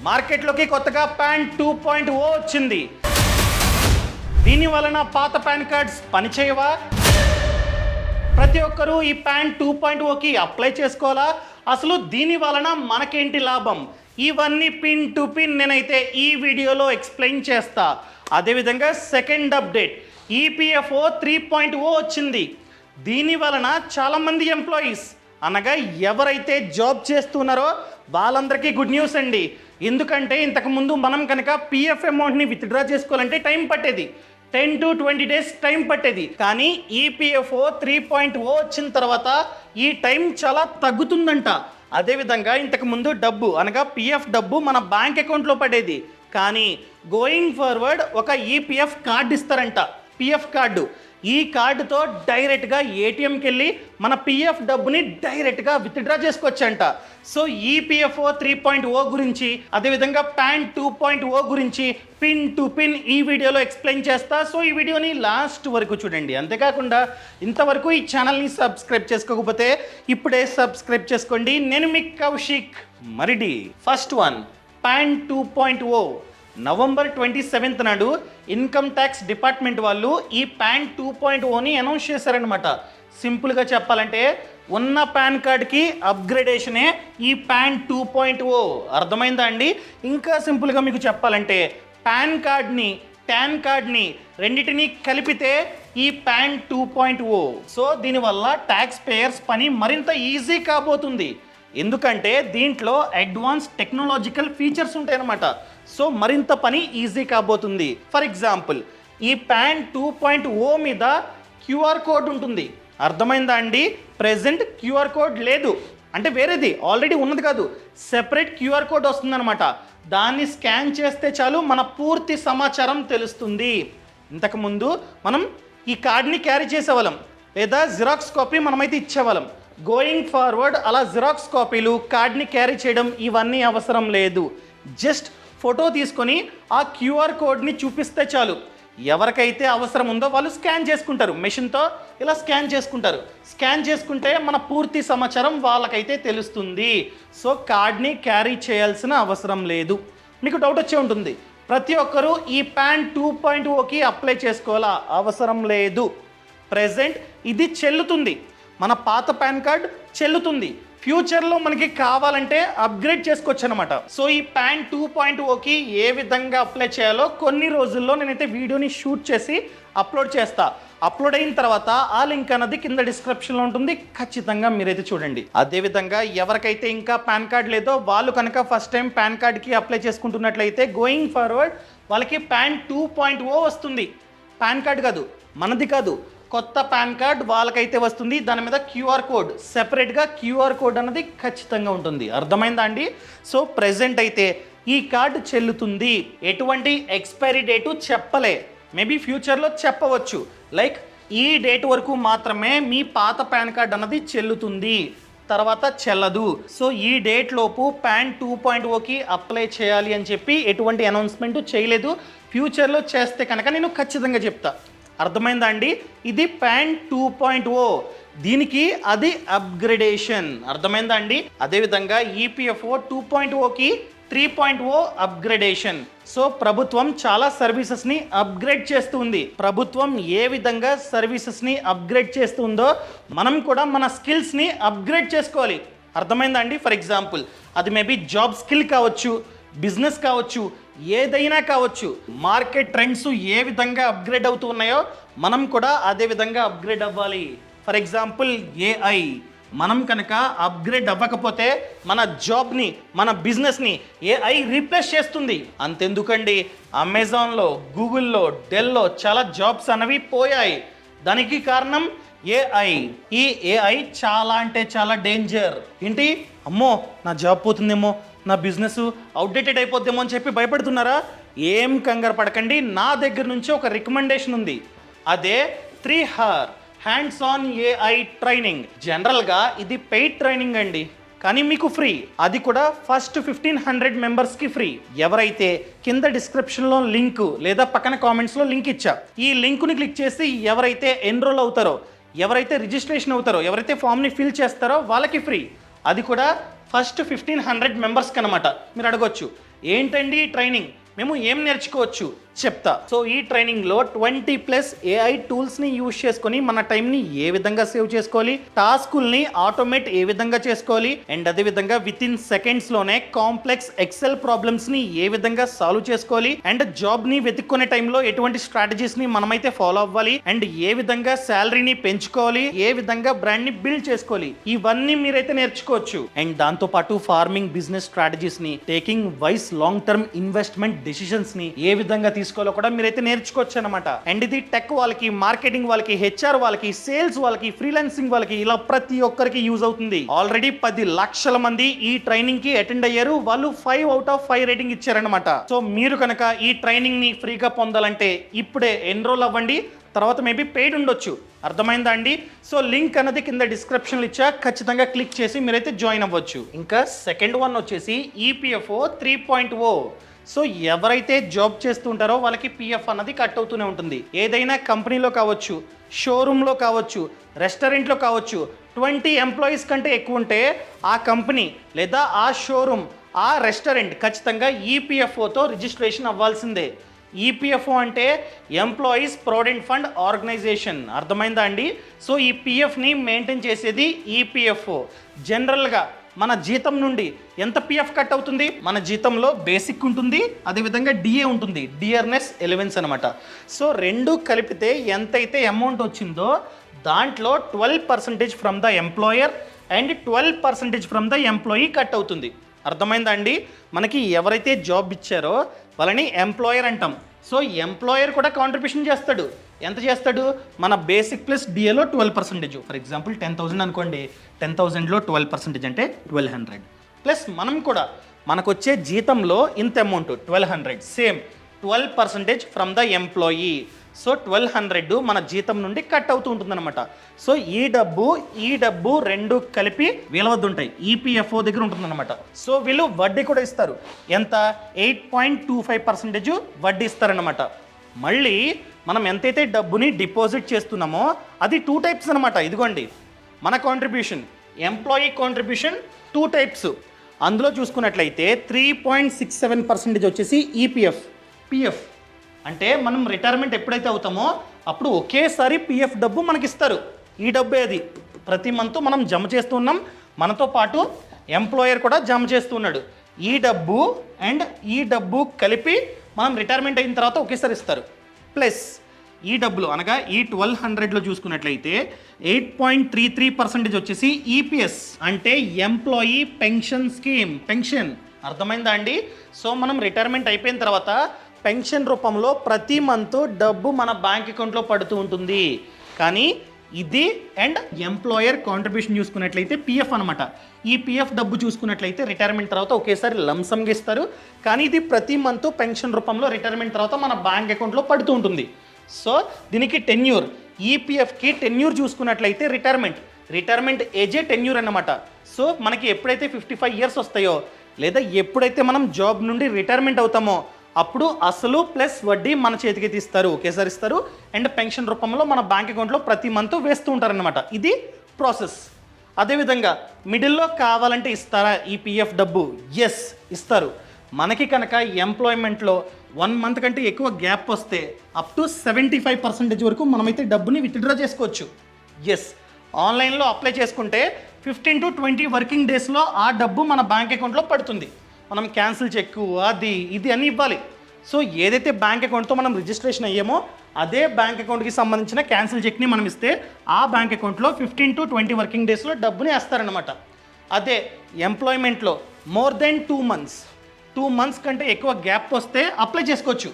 మార్కెట్లోకి కొత్తగా పాన్ 2.0 వచ్చింది. దీని వలన పాత పాన్ కార్డ్స్ పనిచేయవా? ప్రతి ఒక్కరూ ఈ పాన్ 2.0కి అప్లై చేసుకోవాలా? అసలు దీని వలన మనకేంటి లాభం? ఇవన్నీ పిన్ టు పిన్ నేనైతే ఈ వీడియోలో ఎక్స్ప్లెయిన్ చేస్తా. అదేవిధంగా సెకండ్ అప్డేట్, ఈపీఎఫ్ఓ 3.0 వచ్చింది. దీని వలన చాలామంది ఎంప్లాయీస్ అనగా ఎవరైతే జాబ్ చేస్తున్నారో వాళ్ళందరికీ గుడ్ న్యూస్ అండి. ఎందుకంటే ఇంతకుముందు మనం కనుక పిఎఫ్ అమౌంట్ని విత్డ్రా చేసుకోవాలంటే టైం పట్టేది, 10 to 20 డేస్ టైం పట్టేది. కానీ ఈపీఎఫ్ఓ 3.0 వచ్చిన తర్వాత ఈ టైం చాలా తగ్గుతుందంట. అదేవిధంగా ఇంతకుముందు డబ్బు అనగా పిఎఫ్ డబ్బు మన బ్యాంక్ అకౌంట్లో పడేది. కానీ గోయింగ్ ఫార్వర్డ్ ఒక ఈపీఎఫ్ కార్డు ఇస్తారంట, పిఎఫ్ కార్డు. ఈ కార్డుతో డైరెక్ట్గా ఏటీఎంకి వెళ్ళి మన పిఎఫ్ డబ్బుని డైరెక్ట్గా విత్డ్రా చేసుకోవచ్చంట. సో ఈపీఎఫ్ఓ 3.0 గురించి అదేవిధంగా పాన్ 2.0 గురించి పిన్ టు పిన్ ఈ వీడియోలో ఎక్స్ప్లెయిన్ చేస్తా. సో ఈ వీడియోని లాస్ట్ వరకు చూడండి. అంతేకాకుండా ఇంతవరకు ఈ ఛానల్ని సబ్స్క్రైబ్ చేసుకోకపోతే ఇప్పుడే సబ్స్క్రైబ్ చేసుకోండి. నేను మీ Kaushik Maridi. First one, PAN 2.0. November 27 నాడు ఇన్కమ్ ట్యాక్స్ డిపార్ట్మెంట్ వాళ్ళు ఈ పాన్ 2.0ని అనౌన్స్ చేశారనమాట. సింపుల్గా చెప్పాలంటే ఉన్న పాన్ కార్డ్కి అప్గ్రేడేషనే ఈ పాన్ 2.0. అర్థమైందా అండి? ఇంకా సింపుల్గా మీకు చెప్పాలంటే పాన్ కార్డ్ని రెండింటినీ కలిపితే ఈ పాన్ 2.0. సో దీనివల్ల ట్యాక్స్ పేయర్స్ పని మరింత ఈజీ కాబోతుంది. ఎందుకంటే దీంట్లో అడ్వాన్స్ టెక్నాలజికల్ ఫీచర్స్ ఉంటాయన్నమాట. సో మరింత పని ఈజీ కాబోతుంది. ఫర్ ఎగ్జాంపుల్, ఈ పాన్ 2.0 మీద క్యూఆర్ కోడ్ ఉంటుంది. అర్థమైందా అండి? ప్రెజెంట్ క్యూఆర్ కోడ్ లేదు, అంటే వేరేది ఆల్రెడీ ఉన్నది కాదు, సెపరేట్ క్యూఆర్ కోడ్ వస్తుందన్నమాట. దాన్ని స్కాన్ చేస్తే చాలు మన పూర్తి సమాచారం తెలుస్తుంది. ఇంతకుముందు మనం ఈ కార్డ్ని క్యారీ చేసేవాళ్ళం, లేదా జిరాక్స్ కాపీ మనమైతే ఇచ్చేవాళ్ళం. గోయింగ్ ఫార్వర్డ్ అలా జిరాక్స్ కాపీలు, కార్డ్ని క్యారీ చేయడం ఇవన్నీ అవసరం లేదు. జస్ట్ ఫోటో తీసుకొని ఆ క్యూఆర్ కోడ్ని చూపిస్తే చాలు. ఎవరికైతే అవసరం ఉందో వాళ్ళు స్కాన్ చేసుకుంటారు, మెషిన్తో ఇలా స్కాన్ చేసుకుంటారు. స్కాన్ చేసుకుంటే మన పూర్తి సమాచారం వాళ్ళకైతే తెలుస్తుంది. సో కార్డ్ని క్యారీ చేయాల్సిన అవసరం లేదు. మీకు డౌట్ వచ్చే ఉంటుంది, ప్రతి ఒక్కరూ ఈ పాన్ 2.0కి అప్లై చేసుకోవాలా? అవసరం లేదు. ప్రెజెంట్ ఇది చెల్లుతుంది, మన పాత పాన్ కార్డ్ చెల్లుతుంది. ఫ్యూచర్లో మనకి కావాలంటే అప్గ్రేడ్ చేసుకోవచ్చు అనమాట. సో ఈ పాన్ 2.0కి ఏ విధంగా అప్లై చేయాలో కొన్ని రోజుల్లో నేనైతే వీడియోని షూట్ చేసి అప్లోడ్ చేస్తా. అప్లోడ్ అయిన తర్వాత ఆ లింక్ అన్నది కింద డిస్క్రిప్షన్లో ఉంటుంది, ఖచ్చితంగా మీరైతే చూడండి. అదేవిధంగా ఎవరికైతే ఇంకా పాన్ కార్డ్ లేదో వాళ్ళు కనుక ఫస్ట్ టైం పాన్ కార్డ్కి అప్లై చేసుకుంటున్నట్లయితే గోయింగ్ ఫార్వర్డ్ వాళ్ళకి పాన్ 2.0 వస్తుంది. పాన్ కార్డ్ కాదు, మనది కాదు, కొత్త పాన్ కార్డ్ వాళ్ళకైతే వస్తుంది. దాని మీద క్యూఆర్ కోడ్, సెపరేట్గా క్యూఆర్ కోడ్ అన్నది ఖచ్చితంగా ఉంటుంది. అర్థమైందా అండి? సో ప్రెజెంట్ అయితే ఈ కార్డు చెల్లుతుంది. ఎటువంటి ఎక్స్పైరీ డేటు చెప్పలే, మేబీ ఫ్యూచర్లో చెప్పవచ్చు. లైక్ ఈ డేట్ వరకు మాత్రమే మీ పాత పాన్ కార్డ్ అన్నది చెల్లుతుంది, తర్వాత చెల్లదు. సో ఈ డేట్ లోపు పాన్ 2.0కి అప్లై చేయాలి అని చెప్పి ఎటువంటి అనౌన్స్మెంట్ చేయలేదు. ఫ్యూచర్లో చేస్తే కనుక నేను ఖచ్చితంగా చెప్తా. అర్థమైందా అండి? ఇది పాన్ 2.0, దీనికి అది అప్గ్రేడేషన్. అర్థమైందా అండి? అదేవిధంగా ఈపీఎఫ్ఓ 2.0కి 3.0 అప్గ్రేడేషన్. సో ప్రభుత్వం చాలా సర్వీసెస్ని అప్గ్రేడ్ చేస్తుంది. ప్రభుత్వం ఏ విధంగా సర్వీసెస్ని అప్గ్రేడ్ చేస్తుందో మనం కూడా మన స్కిల్స్ని అప్గ్రేడ్ చేసుకోవాలి. అర్థమైందా అండి? ఫర్ ఎగ్జాంపుల్, అది మేబీ జాబ్ స్కిల్ కావచ్చు, బిజినెస్ కావచ్చు, ఏదైనా కావచ్చు. మార్కెట్ ట్రెండ్స్ ఏ విధంగా అప్గ్రేడ్ అవుతూ ఉన్నాయో మనం కూడా అదే విధంగా అప్గ్రేడ్ అవ్వాలి. ఫర్ ఎగ్జాంపుల్ ఏఐ, మనం కనుక అప్గ్రేడ్ అవ్వకపోతే మన జాబ్ని, మన బిజినెస్ని ఏఐ రీప్లేస్ చేస్తుంది. అంతెందుకండి, అమెజాన్లో, గూగుల్లో, డెల్లో చాలా జాబ్స్ అనేవి పోయాయి. దానికి కారణం ఏఐ. ఈ ఏఐ చాలా అంటే చాలా డేంజర్. ఏంటి, అమ్మో నా జాబ్ పోతుందేమో, నా బిజినెస్ అవుట్డేటెడ్ అయిపోద్దేమో అని చెప్పి భయపడుతున్నారా? ఏం కంగారు పడకండి. నా దగ్గర నుంచి ఒక రికమెండేషన్ ఉంది. అదే 3HAR, hands on AI training. జనరల్గా ఇది పెయిడ్ ట్రైనింగ్ అండి, కానీ మీకు ఫ్రీ. అది కూడా ఫస్ట్ 1500 మెంబర్స్కి ఫ్రీ. ఎవరైతే కింద డిస్క్రిప్షన్లో లింక్ లేదా పక్కన కామెంట్స్లో లింక్ ఇచ్చా, ఈ లింక్ని క్లిక్ చేసి ఎవరైతే ఎన్రోల్ అవుతారో, ఎవరైతే రిజిస్ట్రేషన్ అవుతారో, ఎవరైతే ఫామ్ని ఫిల్ చేస్తారో వాళ్ళకి ఫ్రీ. అది కూడా ఫస్ట్ 1500 మెంబర్స్కి అనమాట. మీరు అడగొచ్చు, ఏంటండి ఈ ట్రైనింగ్, మేము ఏం నేర్చుకోవచ్చు చెప్తా. సో ఈ ట్రైనింగ్లో 20+ AI టూల్స్ని యూజ్ చేసుకొని మన టైంని ఏ విధంగా సేవ్ చేసుకోవాలి, టాస్కుల్ని ఆటోమేట్ ఏ విధంగా చేసుకోవాలి, అండ్ అదేవిధంగా విత్ ఇన్ సెకండ్స్లోనే కాంప్లెక్స్ ఎక్సెల్ ప్రాబ్లమ్స్ని ఏ విధంగా సాల్వ్ చేసుకోవాలి, అండ్ జాబ్ని వెతుక్కునే టైంలో ఎటువంటి స్ట్రాటజీస్ని మనమైతే ఫాలో అవ్వాలి, అండ్ ఏ విధంగా శాలరీని పెంచుకోవాలి, ఏ విధంగా బ్రాండ్ని బిల్డ్ చేసుకోవాలి, ఇవన్నీ మీరైతే నేర్చుకోవచ్చు. అండ్ దాంతోపాటు ఫార్మింగ్ బిజినెస్ స్ట్రాటజీస్ని, taking wise long term investment డెసిషన్స్ని ఏ విధంగా తీసుకోవాలో కూడా మీరైతే నేర్చుకోవచ్చు అనమాట. అండ్ ఇది టెక్ వాళ్ళకి, మార్కెటింగ్ వాళ్ళకి, HR వాళ్ళకి, సేల్స్ వాళ్ళకి, ఫ్రీలాన్సింగ్ వాళ్ళకి, ఇలా ప్రతి ఒక్కరికి యూజ్ అవుతుంది. ఆల్రెడీ 10 లక్షల మంది ఈ ట్రైనింగ్ కి అటెండ్ అయ్యారు. వాళ్ళు 5 out of 5 రేటింగ్ ఇచ్చారనమాట. సో మీరు కనుక ఈ ట్రైనింగ్ ని ఫ్రీగా పొందాలంటే ఇప్పుడే ఎన్రోల్ అవ్వండి. తర్వాత మేబీ పెయిడ్ ఉండొచ్చు. అర్థమైందా అండి? సో లింక్ అన్నది కింద డిస్క్రిప్షన్లో ఇచ్చా, ఖచ్చితంగా క్లిక్ చేసి మీరైతే జాయిన్ అవ్వచ్చు. ఇంకా సెకండ్ వన్ వచ్చేసి EPFO 3.0. సో ఎవరైతే జాబ్ చేస్తూ ఉంటారో వాళ్ళకి PF అన్నది కట్ అవుతూనే ఉంటుంది. ఏదైనా కంపెనీలో కావచ్చు, షోరూంలో కావచ్చు, రెస్టారెంట్లో కావచ్చు, 20 ఎంప్లాయీస్ కంటే ఎక్కువ ఉంటే ఆ కంపెనీ లేదా ఆ షోరూమ్, ఆ రెస్టారెంట్ ఖచ్చితంగా EPFOతో రిజిస్ట్రేషన్ అవ్వాల్సిందే. EPFO అంటే ఎంప్లాయీస్ ప్రావిడెంట్ ఫండ్ ఆర్గనైజేషన్. అర్థమైందా అండి? సో ఈ PFని మెయింటైన్ చేసేది EPFO. జనరల్గా మన జీతం నుండి ఎంత PF కట్ అవుతుంది? మన జీతంలో బేసిక్ ఉంటుంది, అదేవిధంగా DA ఉంటుంది, డియర్నెస్ ఎలివెన్స్ అనమాట. సో రెండు కలిపితే ఎంతైతే అమౌంట్ వచ్చిందో దాంట్లో 12% from the employer and 12% from the employee cut అవుతుంది. అర్థమైందా అండి? మనకి ఎవరైతే జాబ్ ఇచ్చారో వాళ్ళని ఎంప్లాయర్ అంటాం. సో ఎంప్లాయర్ కూడా కాంట్రిబ్యూషన్ చేస్తాడు. ఎంత చేస్తాడు? మన బేసిక్ ప్లస్ డిఏలో 12%. ఫర్ ఎగ్జాంపుల్ 10,000 అనుకోండి, 10,000లో 12% అంటే 1,200. ప్లస్ మనం కూడా మనకు వచ్చే జీతంలో ఇంత amount 1,200, same 12% from the employee. So 1,200 మన జీతం నుండి కట్ అవుతూ ఉంటుందన్నమాట. సో ఈ డబ్బు రెండు కలిపి వీళ్ళ వద్ద ఉంటాయి, EPFO దగ్గర ఉంటుందన్నమాట. సో వీళ్ళు వడ్డీ కూడా ఇస్తారు. ఎంత? 8.25% వడ్డీ ఇస్తారన్నమాట. మళ్ళీ మనం ఎంతైతే డబ్బుని డిపాజిట్ చేస్తున్నామో అది 2 types అనమాట. ఇదిగోండి మన కాంట్రిబ్యూషన్, ఎంప్లాయీ కాంట్రిబ్యూషన్ 2 types. అందులో చూసుకున్నట్లయితే 3.67% వచ్చేసి PF అంటే మనం రిటైర్మెంట్ ఎప్పుడైతే అవుతామో అప్పుడు ఒకేసారి PF డబ్బు మనకి ఇస్తారు. ఈ డబ్బే అది ప్రతి మంత్ మనం జమ చేస్తున్నాం, మనతో పాటు ఎంప్లాయర్ కూడా జమ చేస్తున్నాడు. ఈ డబ్బు కలిపి మనం రిటైర్మెంట్ అయిన తర్వాత ఒకేసారి ఇస్తారు. ప్లస్ ఈ డబ్బులు అనగా ఈ 1,200లో చూసుకున్నట్లయితే 8.33% వచ్చేసి EPS అంటే ఎంప్లాయీ పెన్షన్ స్కీమ్, పెన్షన్. అర్థమైందా అండి? సో మనం రిటైర్మెంట్ అయిపోయిన తర్వాత పెన్షన్ రూపంలో ప్రతి మంత్ డబ్బు మన బ్యాంక్ అకౌంట్లో పడుతూ ఉంటుంది. కానీ ఇది అండ్ ఎంప్లాయర్ కాంట్రిబ్యూషన్ చూసుకున్నట్లయితే PF అనమాట. ఈ PF డబ్బు చూసుకున్నట్లయితే రిటైర్మెంట్ తర్వాత ఒకేసారి లంసమ్గా ఇస్తారు. కానీ ఇది ప్రతి మంత్ పెన్షన్ రూపంలో రిటైర్మెంట్ తర్వాత మన బ్యాంక్ అకౌంట్లో పడుతూ ఉంటుంది. సో దీనికి టెన్యూర్, EPFకి టెన్యూర్ చూసుకున్నట్లయితే రిటైర్మెంట్ ఏజే టెన్యూర్ అన్నమాట. సో మనకి ఎప్పుడైతే 55 years వస్తాయో లేదా ఎప్పుడైతే మనం జాబ్ నుండి రిటైర్మెంట్ అవుతామో అప్పుడు అసలు ప్లస్ వడ్డీ మన చేతికి తీస్తారు, ఒకేసారి ఇస్తారు. అండ్ పెన్షన్ రూపంలో మన బ్యాంక్ అకౌంట్లో ప్రతి మంత్ వేస్తూ ఉంటారన్నమాట. ఇది ప్రాసెస్. అదేవిధంగా మిడిల్లో కావాలంటే ఇస్తారా ఈ PF డబ్బు? ఎస్, ఇస్తారు. మనకి కనుక ఎంప్లాయ్మెంట్లో 1 month కంటే ఎక్కువ గ్యాప్ వస్తే అప్ టు 75% వరకు మనమైతే డబ్బుని విత్డ్రా చేసుకోవచ్చు. ఎస్, ఆన్లైన్లో అప్లై చేసుకుంటే 15 to 20 వర్కింగ్ డేస్లో ఆ డబ్బు మన బ్యాంక్ అకౌంట్లో పడుతుంది. మనం క్యాన్సిల్ చెక్ అది ఇది అని ఇవ్వాలి. సో ఏదైతే బ్యాంక్ అకౌంట్తో మనం రిజిస్ట్రేషన్ అయ్యామో అదే బ్యాంక్ అకౌంట్కి సంబంధించిన క్యాన్సిల్ చెక్ని మనం ఇస్తే ఆ బ్యాంక్ అకౌంట్లో 15 to 20 వర్కింగ్ డేస్లో డబ్బుని వేస్తారనమాట. అదే ఎంప్లాయ్మెంట్లో మోర్ దెన్ 2 months కంటే ఎక్కువ గ్యాప్ వస్తే అప్లై చేసుకోవచ్చు.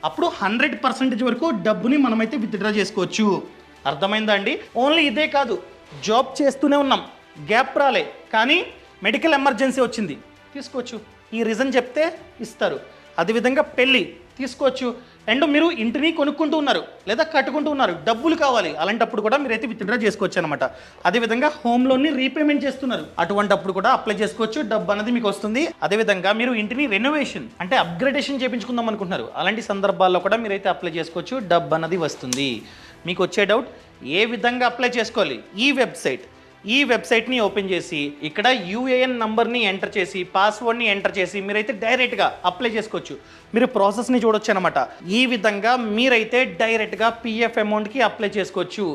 అప్పుడు 100% వరకు డబ్బుని మనమైతే విత్డ్రా చేసుకోవచ్చు. అర్థమైందా అండి? ఓన్లీ ఇదే కాదు, జాబ్ చేస్తూనే ఉన్నాం, గ్యాప్ రాలే, కానీ మెడికల్ ఎమర్జెన్సీ వచ్చింది, తీసుకోవచ్చు. ఈ రీజన్ చెప్తే ఇస్తారు. అదేవిధంగా పెళ్ళి తీసుకోవచ్చు. అండ్ మీరు ఇంటిని కొనుక్కుంటూ ఉన్నారు లేదా కట్టుకుంటూ ఉన్నారు, డబ్బులు కావాలి, అలాంటప్పుడు కూడా మీరైతే విత్డ్రా చేసుకోవచ్చు అనమాట. అదేవిధంగా హోమ్ లోన్ని రీపేమెంట్ చేస్తున్నారు, అటువంటప్పుడు కూడా అప్లై చేసుకోవచ్చు, డబ్బు అనేది మీకు వస్తుంది. అదేవిధంగా మీరు ఇంటిని రెనోవేషన్ అంటే అప్గ్రేడేషన్ చేయించుకుందాం అనుకుంటున్నారు, అలాంటి సందర్భాల్లో కూడా మీరైతే అప్లై చేసుకోవచ్చు, డబ్బు అనేది వస్తుంది. మీకు వచ్చే డౌట్ ఏ విధంగా అప్లై చేసుకోవాలి? ఈ వెబ్సైట్ ఈ వెబ్సైట్ని ఓపెన్ చేసి ఇక్కడ యూఏఎన్ నంబర్ని ఎంటర్ చేసి పాస్వర్డ్ని ఎంటర్ చేసి మీరైతే డైరెక్ట్గా అప్లై చేసుకోవచ్చు. మీరు ప్రాసెస్ని చూడొచ్చు అనమాట. ఈ విధంగా మీరైతే డైరెక్ట్గా పిఎఫ్ అమౌంట్కి అప్లై చేసుకోవచ్చు.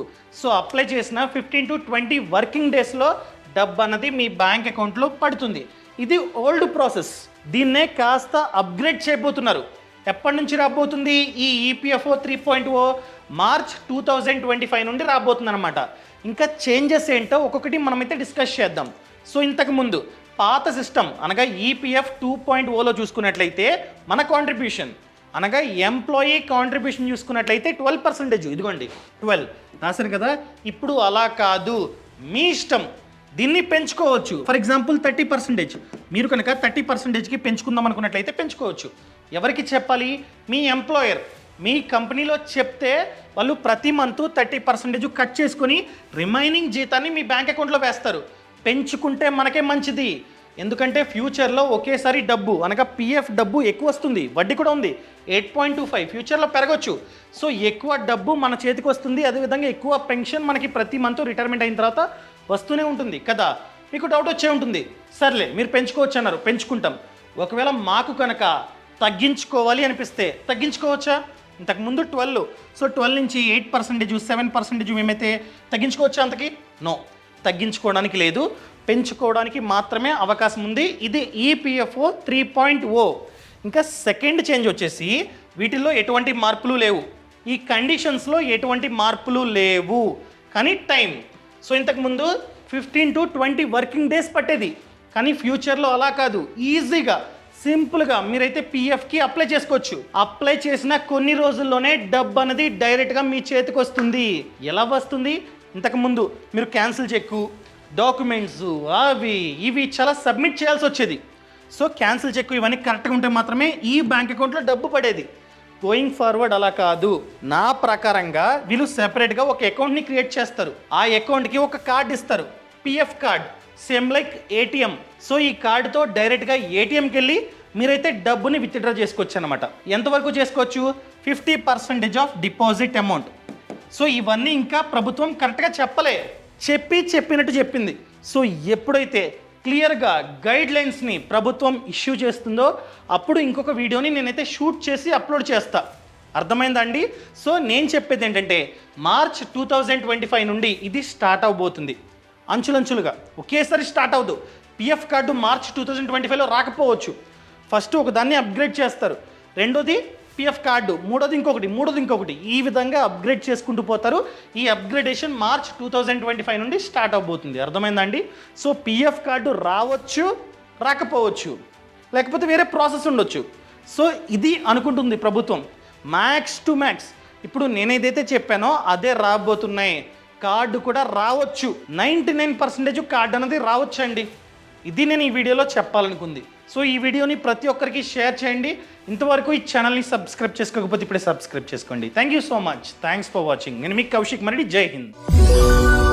సో అప్లై చేసిన 15 to 20 వర్కింగ్ డేస్లో డబ్బు అన్నది మీ బ్యాంక్ అకౌంట్లో పడుతుంది. ఇది ఓల్డ్ ప్రాసెస్. దీన్నే కాస్త అప్గ్రేడ్ చేయబోతున్నారు. ఎప్పటి నుంచి రాబోతుంది? ఈ ఈపీఎఫ్ఓ 3.0 మార్చ్ 2025 నుండి రాబోతుంది అనమాట. ఇంకా చేంజెస్ ఏంటో ఒక్కొక్కటి మనమైతే డిస్కస్ చేద్దాం. సో ఇంతకుముందు పాత సిస్టమ్ అనగా ఈపీఎఫ్ 2.0లో చూసుకున్నట్లయితే మన కాంట్రిబ్యూషన్ అనగా ఎంప్లాయీ కాంట్రిబ్యూషన్ చూసుకున్నట్లయితే 12%. ఇదిగోండి 12 రాశారు కదా. ఇప్పుడు అలా కాదు, మీ ఇష్టం, దీన్ని పెంచుకోవచ్చు. For example 30%. మీరు కనుక 30%కి పెంచుకుందాం అనుకున్నట్లయితే పెంచుకోవచ్చు. ఎవరికి చెప్పాలి? మీ ఎంప్లాయర్. మీ కంపెనీలో చెప్తే వాళ్ళు ప్రతి మంత్ 30% కట్ చేసుకొని రిమైనింగ్ జీతాన్ని మీ బ్యాంక్ అకౌంట్లో వేస్తారు. పెంచుకుంటే మనకే మంచిది. ఎందుకంటే ఫ్యూచర్లో ఒకేసారి డబ్బు అనగా పిఎఫ్ డబ్బు ఎక్కువ వస్తుంది, వడ్డీ కూడా ఉంది 8.25, ఫ్యూచర్లో పెరగచ్చు. సో ఎక్కువ డబ్బు మన చేతికి వస్తుంది, అదేవిధంగా ఎక్కువ పెన్షన్ మనకి ప్రతి మంత్ రిటైర్మెంట్ అయిన తర్వాత వస్తూనే ఉంటుంది కదా. మీకు డౌట్ వచ్చే ఉంటుంది, సర్లే మీరు పెంచుకోవచ్చు అన్నారు, పెంచుకుంటాం. ఒకవేళ మాకు కనుక తగ్గించుకోవాలి అనిపిస్తే తగ్గించుకోవచ్చా? ఇంతకుముందు 12, సో 12 నుంచి 8%, 7% మేమైతే తగ్గించుకోవచ్చా? అంతకి నో, తగ్గించుకోవడానికి లేదు, పెంచుకోవడానికి మాత్రమే అవకాశం ఉంది. ఇది ఈపీఎఫ్ఓ 3.0. ఇంకా సెకండ్ చేంజ్ వచ్చేసి వీటిల్లో ఎటువంటి మార్పులు లేవు, ఈ కండిషన్స్లో ఎటువంటి మార్పులు లేవు, కానీ టైం. సో ఇంతకుముందు 15 to 20 వర్కింగ్ డేస్ పట్టేది, కానీ ఫ్యూచర్లో అలా కాదు, ఈజీగా సింపుల్గా మీరైతే పిఎఫ్కి అప్లై చేసుకోవచ్చు. అప్లై చేసిన కొన్ని రోజుల్లోనే డబ్బు అనేది డైరెక్ట్గా మీ చేతికి వస్తుంది. ఎలా వస్తుంది? ఇంతకుముందు మీరు క్యాన్సిల్ చెక్కు, డాక్యుమెంట్స్, అవి ఇవి చాలా సబ్మిట్ చేయాల్సి వచ్చేది. సో క్యాన్సిల్ చెక్కు ఇవన్నీ కరెక్ట్గా ఉంటే మాత్రమే ఈ బ్యాంక్ అకౌంట్లో డబ్బు పడేది. గోయింగ్ ఫార్వర్డ్ అలా కాదు. నా ప్రకారంగా వీళ్ళు సెపరేట్గా ఒక అకౌంట్ని క్రియేట్ చేస్తారు. ఆ అకౌంట్కి ఒక కార్డు ఇస్తారు, PF card, same like ATM. So ఈ కార్డుతో డైరెక్ట్గా ఏటీఎంకి వెళ్ళి మీరైతే డబ్బుని విత్డ్రా చేసుకోవచ్చు అనమాట. ఎంతవరకు చేసుకోవచ్చు? 50% ఆఫ్ డిపాజిట్ అమౌంట్. సో ఇవన్నీ ఇంకా ప్రభుత్వం కరెక్ట్గా చెప్పినట్టు చెప్పింది. సో ఎప్పుడైతే క్లియర్గా గైడ్ లైన్స్ని ప్రభుత్వం ఇష్యూ చేస్తుందో అప్పుడు ఇంకొక వీడియోని నేనైతే షూట్ చేసి అప్లోడ్ చేస్తా. అర్థమైందా అండి? సో నేను చెప్పేది ఏంటంటే మార్చ్ 2025 నుండి ఇది స్టార్ట్ అవబోతుంది. అంచులంచులుగా ఒకేసారి స్టార్ట్ అవ్వదు. పిఎఫ్ కార్డు మార్చ్ 2025లో రాకపోవచ్చు. ఫస్ట్ ఒక దాన్ని అప్గ్రేడ్ చేస్తారు, రెండోది పిఎఫ్ కార్డు, మూడోది ఇంకొకటి, ఈ విధంగా అప్గ్రేడ్ చేసుకుంటూ పోతారు. ఈ అప్గ్రేడేషన్ మార్చ్ 2025 నుండి స్టార్ట్ అవబోతుంది. అర్థమైందా అండి? సో పిఎఫ్ కార్డు రావచ్చు, రాకపోవచ్చు, లేకపోతే వేరే ప్రాసెస్ ఉండొచ్చు. సో ఇది అనుకుంటుంది ప్రభుత్వం. మ్యాక్స్ టు మ్యాక్స్ ఇప్పుడు నేనేదైతే చెప్పానో అదే రాబోతున్నాయి. కార్డు కూడా రావచ్చు, 99% కార్డు అనేది రావచ్చు అండి. ఇది నేను ఈ వీడియోలో చెప్పాలనుకుంది. సో ఈ వీడియోని ప్రతి ఒక్కరికి షేర్ చేయండి. ఇంతవరకు ఈ ఛానల్ని సబ్స్క్రైబ్ చేసుకోకపోతే ఇప్పుడే సబ్స్క్రైబ్ చేసుకోండి. Thank you so much. Thanks for watching. నేను మీకు కౌశిక్ మరిడి. జై హింద్.